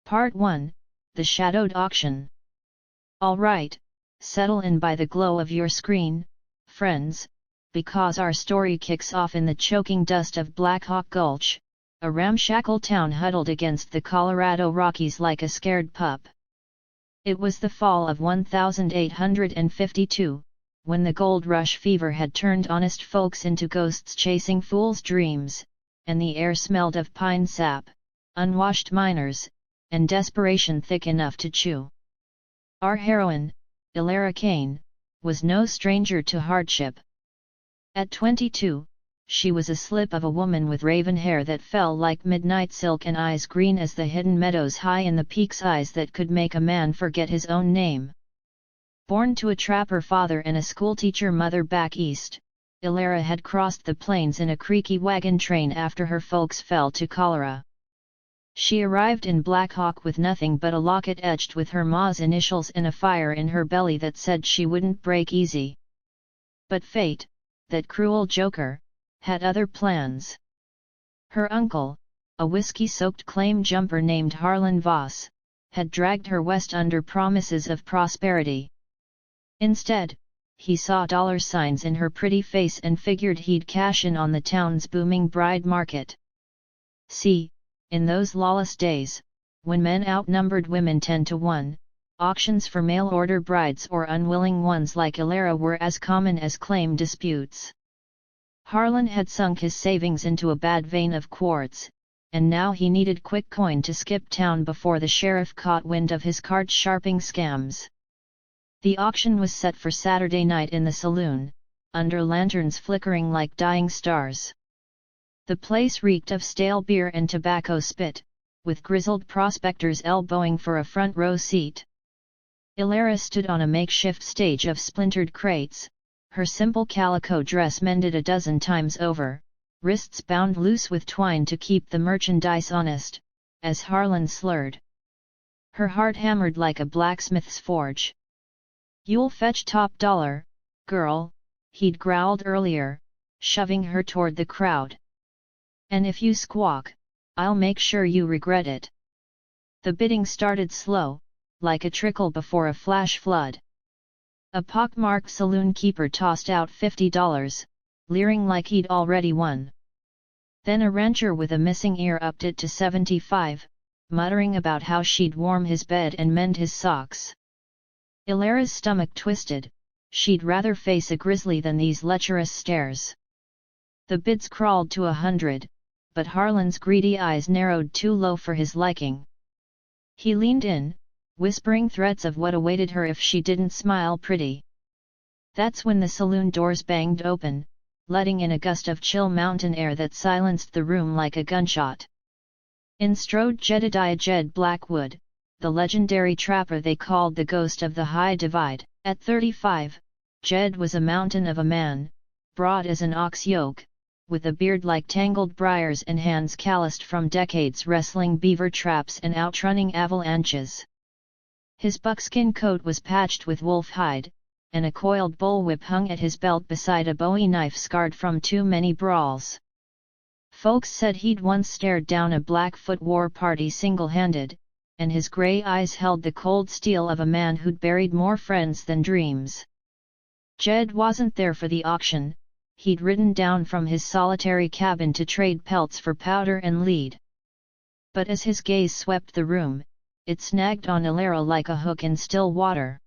Part 1, The Shadowed Auction. Alright, settle in by the glow of your screen, friends, because our story kicks off in the choking dust of Blackhawk Gulch, a ramshackle town huddled against the Colorado Rockies like a scared pup. It was the fall of 1852, when the gold rush fever had turned honest folks into ghosts chasing fools' dreams, and the air smelled of pine sap, unwashed miners, and desperation thick enough to chew. Our heroine, Elara Kane, was no stranger to hardship. At 22, she was a slip of a woman with raven hair that fell like midnight silk and eyes green as the hidden meadows high in the peaks, eyes that could make a man forget his own name. Born to a trapper father and a schoolteacher mother back east, Elara had crossed the plains in a creaky wagon train after her folks fell to cholera. She arrived in Blackhawk with nothing but a locket etched with her ma's initials and a fire in her belly that said she wouldn't break easy. But fate, that cruel joker, had other plans. Her uncle, a whiskey-soaked claim jumper named Harlan Voss, had dragged her west under promises of prosperity. Instead, he saw dollar signs in her pretty face and figured he'd cash in on the town's booming bride market. See, in those lawless days, when men outnumbered women 10 to 1, auctions for mail-order brides or unwilling ones like Elara were as common as claim disputes. Harlan had sunk his savings into a bad vein of quartz, and now he needed quick coin to skip town before the sheriff caught wind of his card-sharping scams. The auction was set for Saturday night in the saloon, under lanterns flickering like dying stars. The place reeked of stale beer and tobacco spit, with grizzled prospectors elbowing for a front row seat. Elara stood on a makeshift stage of splintered crates, her simple calico dress mended a dozen times over, wrists bound loose with twine to keep the merchandise honest, as Harlan slurred. Her heart hammered like a blacksmith's forge. "You'll fetch top dollar, girl," he'd growled earlier, shoving her toward the crowd. "And if you squawk, I'll make sure you regret it." The bidding started slow, like a trickle before a flash flood. A pockmarked saloon keeper tossed out $50, leering like he'd already won. Then a rancher with a missing ear upped it to $75, muttering about how she'd warm his bed and mend his socks. Elara's stomach twisted, she'd rather face a grizzly than these lecherous stares. The bids crawled to $100, but Harlan's greedy eyes narrowed too low for his liking. He leaned in, whispering threats of what awaited her if she didn't smile pretty. That's when the saloon doors banged open, letting in a gust of chill mountain air that silenced the room like a gunshot. In strode Jedediah "Jed" Blackwood, the legendary trapper they called the Ghost of the High Divide. At 35, Jed was a mountain of a man, broad as an ox yoke, with a beard like tangled briars and hands calloused from decades wrestling beaver traps and outrunning avalanches. His buckskin coat was patched with wolf hide, and a coiled bullwhip hung at his belt beside a Bowie knife scarred from too many brawls. Folks said he'd once stared down a Blackfoot war party single-handed, and his grey eyes held the cold steel of a man who'd buried more friends than dreams. Jed wasn't there for the auction, he'd ridden down from his solitary cabin to trade pelts for powder and lead. But as his gaze swept the room, it snagged on Elara like a hook in still water.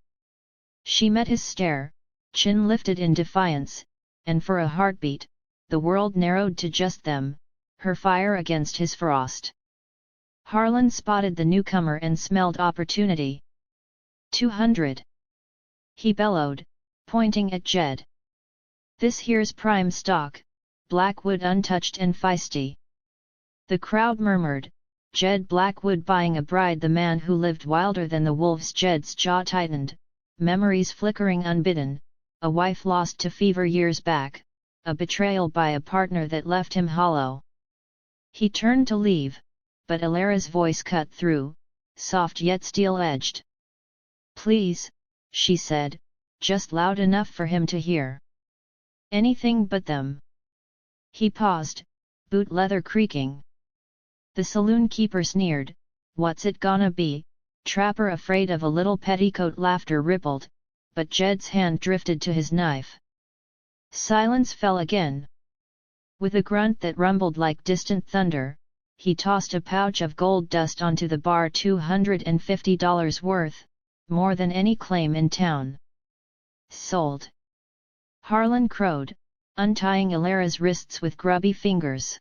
She met his stare, chin lifted in defiance, and for a heartbeat, the world narrowed to just them, her fire against his frost. Harlan spotted the newcomer and smelled opportunity. "200. He bellowed, pointing at Jed. "This here's prime stock, Blackwood untouched and feisty." The crowd murmured, "Jed Blackwood buying a bride." The man who lived wilder than the wolves. Jed's jaw tightened, memories flickering unbidden, a wife lost to fever years back, a betrayal by a partner that left him hollow. He turned to leave, but Elara's voice cut through, soft yet steel-edged. "Please," she said, just loud enough for him to hear. "Anything but them." He paused, boot leather creaking. The saloon keeper sneered, "What's it gonna be, trapper?" Afraid of a little petticoat. Laughter rippled, but Jed's hand drifted to his knife. Silence fell again. With a grunt that rumbled like distant thunder, he tossed a pouch of gold dust onto the bar. $250 worth, more than any claim in town. Sold. Harlan crowed, untying Elara's wrists with grubby fingers.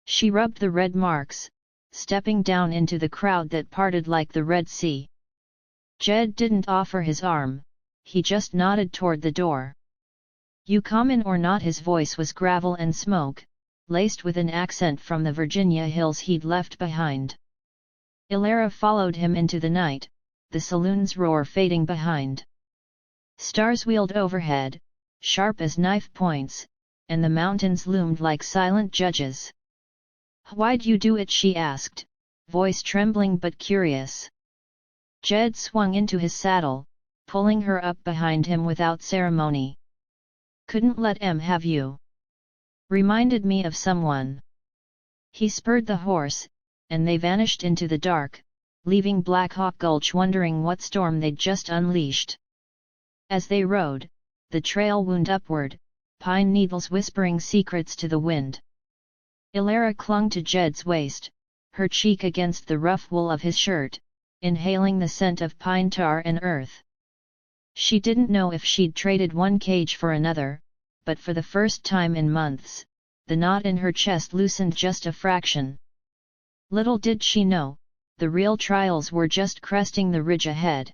She rubbed the red marks, stepping down into the crowd that parted like the Red Sea. Jed didn't offer his arm, he just nodded toward the door. "You comin' or not?" His voice was gravel and smoke, laced with an accent from the Virginia hills he'd left behind. Elara followed him into the night, the saloon's roar fading behind. Stars wheeled overhead, sharp as knife points, and the mountains loomed like silent judges. "Why'd you do it?" she asked, voice trembling but curious. Jed swung into his saddle, pulling her up behind him without ceremony. "Couldn't let em have you. Reminded me of someone." He spurred the horse, and they vanished into the dark, leaving Blackhawk Gulch wondering what storm they'd just unleashed. As they rode, the trail wound upward, pine needles whispering secrets to the wind. Elara clung to Jed's waist, her cheek against the rough wool of his shirt, inhaling the scent of pine tar and earth. She didn't know if she'd traded one cage for another, but for the first time in months, the knot in her chest loosened just a fraction. Little did she know, the real trials were just cresting the ridge ahead.